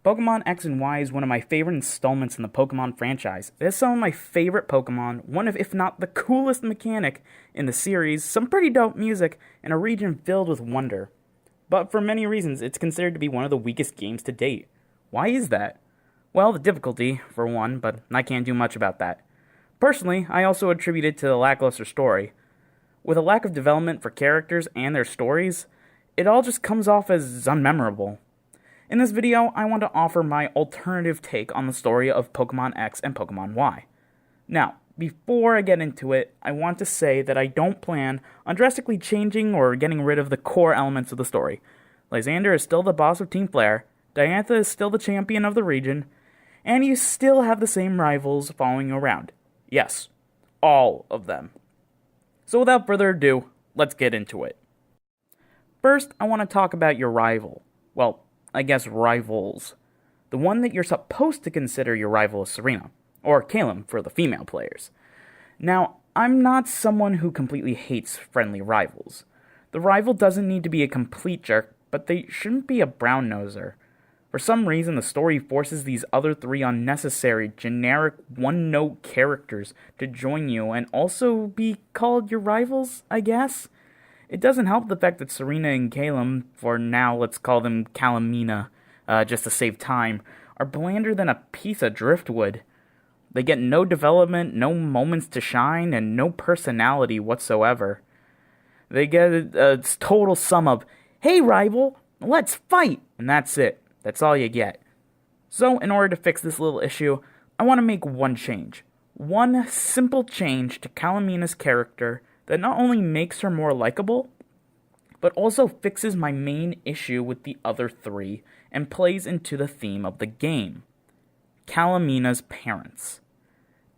Pokemon X and Y is one of my favorite installments in the Pokemon franchise. It has some of my favorite Pokemon, one of, if not the coolest mechanic in the series, some pretty dope music, and a region filled with wonder. But for many reasons, it's considered to be one of the weakest games to date. Why is that? Well, the difficulty, for one, but I can't do much about that. Personally, I also attribute it to the lackluster story. With a lack of development for characters and their stories, it all just comes off as unmemorable. In this video, I want to offer my alternative take on the story of Pokemon X and Pokemon Y. Now, before I get into it, I want to say that I don't plan on drastically changing or getting rid of the core elements of the story. Lysander is still the boss of Team Flare, Diantha is still the champion of the region, and you still have the same rivals following you around. Yes, all of them. So without further ado, let's get into it. First, I want to talk about your rival. Well, I guess rivals. The one that you're supposed to consider your rival is Serena, or Calem for the female players. Now, I'm not someone who completely hates friendly rivals. The rival doesn't need to be a complete jerk, but they shouldn't be a brown-noser. For some reason, the story forces these other three unnecessary, generic, one-note characters to join you and also be called your rivals, I guess? It doesn't help the fact that Serena and Calem, for now let's call them Calamina, just to save time, are blander than a piece of driftwood. They get no development, no moments to shine, and no personality whatsoever. They get a total sum of, "Hey rival, let's fight!" and that's it. That's all you get. So, in order to fix this little issue, I want to make one change. One simple change to Calamina's character that not only makes her more likable, but also fixes my main issue with the other three and plays into the theme of the game. Calamina's parents.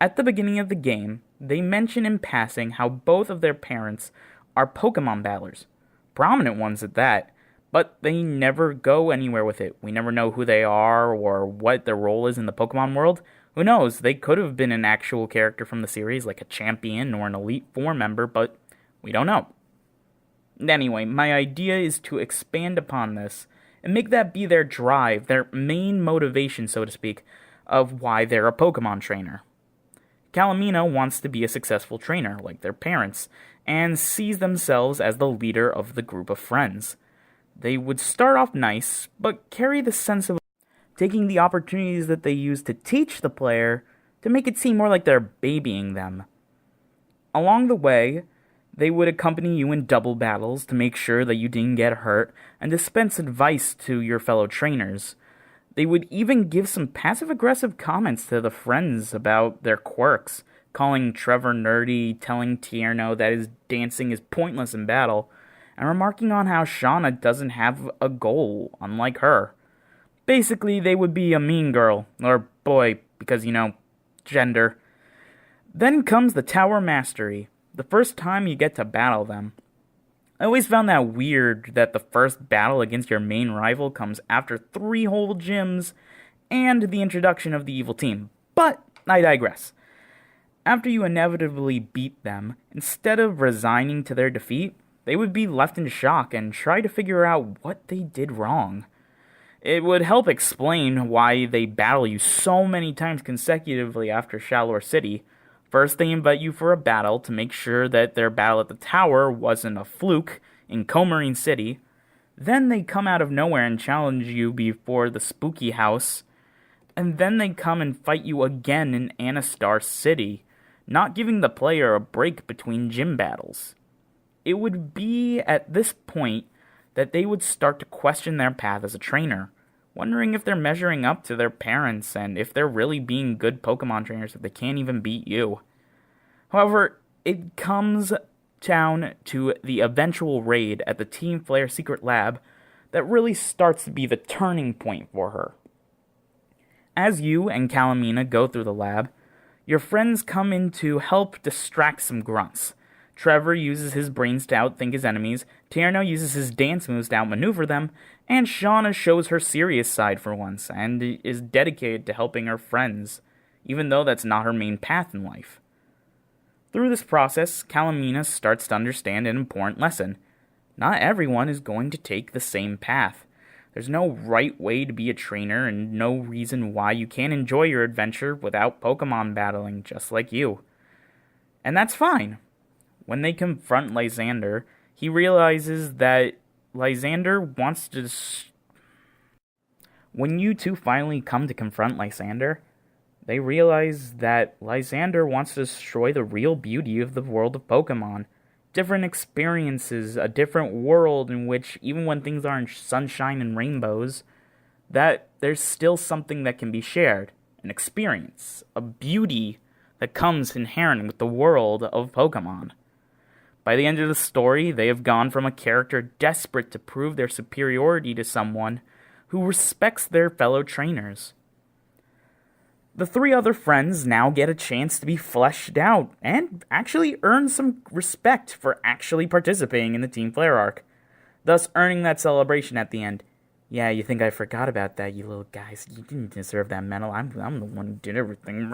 At the beginning of the game, they mention in passing how both of their parents are Pokemon battlers. Prominent ones at that, but they never go anywhere with it. We never know who they are or what their role is in the Pokemon world. Who knows, they could have been an actual character from the series, like a champion or an Elite Four member, but we don't know. Anyway, my idea is to expand upon this and make that be their drive, their main motivation, so to speak, of why they're a Pokemon trainer. Calamina wants to be a successful trainer, like their parents, and sees themselves as the leader of the group of friends. They would start off nice, but carry the sense of taking the opportunities that they use to teach the player to make it seem more like they're babying them. Along the way, they would accompany you in double battles to make sure that you didn't get hurt and dispense advice to your fellow trainers. They would even give some passive-aggressive comments to the friends about their quirks, calling Trevor nerdy, telling Tierno that his dancing is pointless in battle, and remarking on how Shauna doesn't have a goal, unlike her. Basically, they would be a mean girl, or boy, because, gender. Then comes the Tower Mastery, the first time you get to battle them. I always found that weird that the first battle against your main rival comes after 3 whole gyms and the introduction of the evil team, but I digress. After you inevitably beat them, instead of resigning to their defeat, they would be left in shock and try to figure out what they did wrong. It would help explain why they battle you so many times consecutively after Shalor City. First, they invite you for a battle to make sure that their battle at the tower wasn't a fluke in Comarine City. Then they come out of nowhere and challenge you before the Spooky House. And then they come and fight you again in Anastar City, not giving the player a break between gym battles. It would be at this point that they would start to question their path as a trainer, wondering if they're measuring up to their parents and if they're really being good Pokemon trainers if they can't even beat you. However, it comes down to the eventual raid at the Team Flare secret lab that really starts to be the turning point for her. As you and Calamina go through the lab, your friends come in to help distract some grunts. Trevor uses his brains to outthink his enemies, Tierno uses his dance moves to outmaneuver them, and Shauna shows her serious side for once, and is dedicated to helping her friends, even though that's not her main path in life. Through this process, Calamina starts to understand an important lesson. Not everyone is going to take the same path. There's no right way to be a trainer and no reason why you can't enjoy your adventure without Pokemon battling just like you. And that's fine. When they confront Lysander, he realizes that Lysander wants to... When you two finally come to confront Lysander, they realize that Lysander wants to destroy the real beauty of the world of Pokemon. Different experiences, a different world in which, even when things aren't sunshine and rainbows, that there's still something that can be shared. An experience, a beauty that comes inherent with the world of Pokemon. By the end of the story, they have gone from a character desperate to prove their superiority to someone who respects their fellow trainers. The three other friends now get a chance to be fleshed out and actually earn some respect for actually participating in the Team Flare arc, thus earning that celebration at the end. Yeah, you think I forgot about that, you little guys. You didn't deserve that medal. I'm the one who did everything.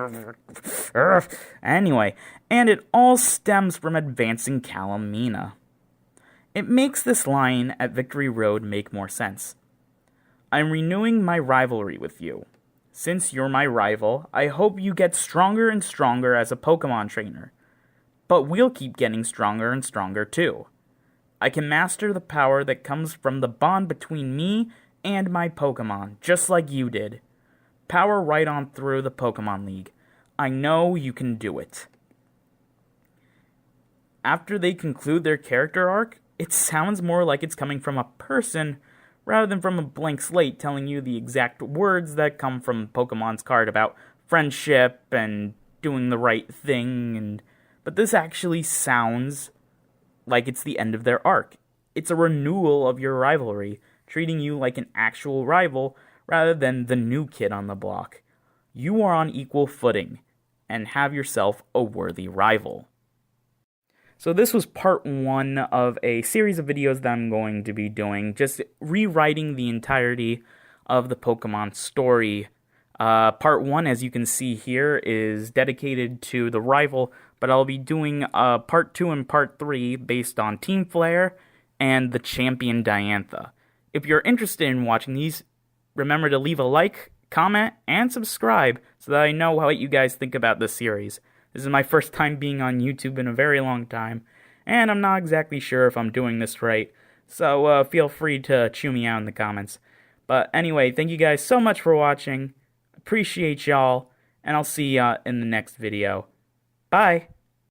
Anyway, and it all stems from advancing Calamina. It makes this line at Victory Road make more sense. I'm renewing my rivalry with you. Since you're my rival, I hope you get stronger and stronger as a Pokemon trainer. But we'll keep getting stronger and stronger too. I can master the power that comes from the bond between me and my Pokemon, just like you did. Power right on through the Pokemon League. I know you can do it. After they conclude their character arc, it sounds more like it's coming from a person rather than from a blank slate telling you the exact words that come from Pokemon's card about friendship and doing the right thing. But this actually sounds like it's the end of their arc. It's a renewal of your rivalry, treating you like an actual rival rather than the new kid on the block. You are on equal footing, and have yourself a worthy rival. So this was part 1 of a series of videos that I'm going to be doing, just rewriting the entirety of the Pokemon story. Part 1, as you can see here, is dedicated to the rival, but I'll be doing part 2 and part 3 based on Team Flare and the champion Diantha. If you're interested in watching these, remember to leave a like, comment, and subscribe so that I know what you guys think about this series. This is my first time being on YouTube in a very long time, and I'm not exactly sure if I'm doing this right, so feel free to chew me out in the comments. But anyway, thank you guys so much for watching, appreciate y'all, and I'll see ya in the next video. Bye!